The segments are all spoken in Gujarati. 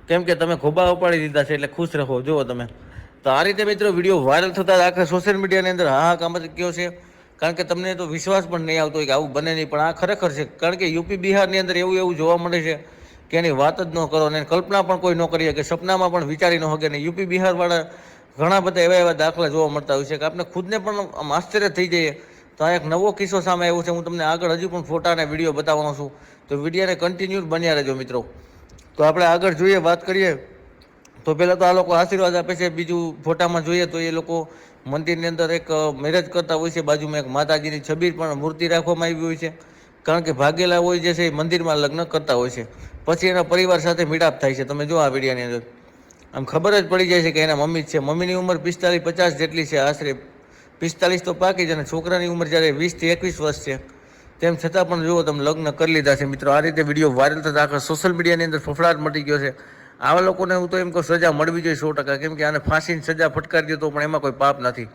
કેમ કે તમે ખોબા ઉપાડી દીધા છે એટલે ખુશ રહો. જુઓ તમે તો આ રીતે મિત્રો વિડીયો વાયરલ થતા આખા સોશિયલ મીડિયાની અંદર હાહાકાર મચી ગયો છે. કારણ કે તમને તો વિશ્વાસ પણ નહીં આવતો હોય કે આવું બને નહીં, પણ આ ખરેખર છે. કારણ કે યુપી બિહારની અંદર એવું એવું જોવા મળે છે કે એની વાત જ ન કરો અને કલ્પના પણ કોઈ ન કરી શકે, સપનામાં પણ વિચારી ન શકે. ને યુપી બિહારવાળા ઘણા બધા એવા એવા દાખલા જોવા મળતા હોય છે કે આપણે ખુદને પણ આશ્ચર્ય થઈ જઈએ. તો આ એક નવો કિસ્સો સામે આવ્યો છે. હું તમને આગળ હજુ પણ ફોટા અને વિડીયો બતાવવાનો છું, તો વિડીયોને કન્ટિન્યુ બન્યા રહેજો મિત્રો. તો આપણે આગળ જોઈએ, વાત કરીએ તો પહેલાં તો આ લોકો આશીર્વાદ આપે છે. બીજું ફોટામાં જોઈએ તો એ લોકો મંદિરની અંદર એક મેરેજ કરતા હોય છે. બાજુમાં એક માતાજીની છબી પણ મૂર્તિ રાખવામાં આવી હોય છે. કારણ કે ભાગેલા હોય જે છે એ મંદિરમાં લગ્ન કરતા હોય છે. પછી એના પરિવાર સાથે મિલાપ થાય છે. તમે જો આ વિડીયોની અંદર આમ ખબર જ પડી જાય છે કે એના મમ્મી જ છે. મમ્મીની ઉંમર 45-50 જેટલી છે, આશરે 45 તો પાકી જ, અને છોકરાની ઉંમર જ્યારે 20 થી 21 વર્ષ છે. તેમ છતાં પણ જુઓ તમે લગ્ન કરી લીધા છે મિત્રો. આ રીતે વિડીયો વાયરલ થતા આખા સોશિયલ મીડિયાની અંદર ફફડાટ મટી ગયો છે. આવા લોકોને હું તો એમ કહું સજા મળવી જોઈએ 100%. કેમ કે આને ફાંસીની સજા ફટકારી દો તો પણ એમાં કોઈ પાપ નથી.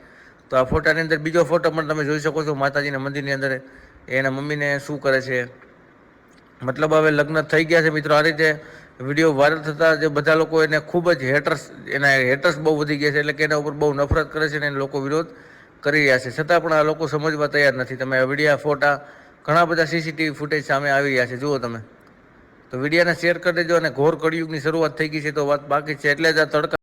તો આ ફોટાની અંદર બીજો ફોટો પણ તમે જોઈ શકો છો, માતાજીના મંદિરની અંદર એના મમ્મીને શું કરે છે. મતલબ હવે લગ્ન થઈ ગયા છે મિત્રો. આ રીતે વિડીયો વાયરલ થતાં જે બધા લોકો એને ખૂબ જ હેટર્સ બહુ વધી ગયા છે. એટલે કે એના ઉપર બહુ નફરત કરે છે અને લોકો વિરોધ કરી રહ્યા છે. છતાં પણ આ લોકો સમજવા તૈયાર નથી. તમે આ વિડીયો ફોટા ઘણા બધા સીસીટીવી ફૂટેજ સામે આવી રહ્યા છે. જુઓ તમે તો વિડીયોને શેર કરી દેજો. અને ઘોર કળિયુગની શરૂઆત થઈ ગઈ છે તો વાત બાકી છે. એટલે જ આ તડકા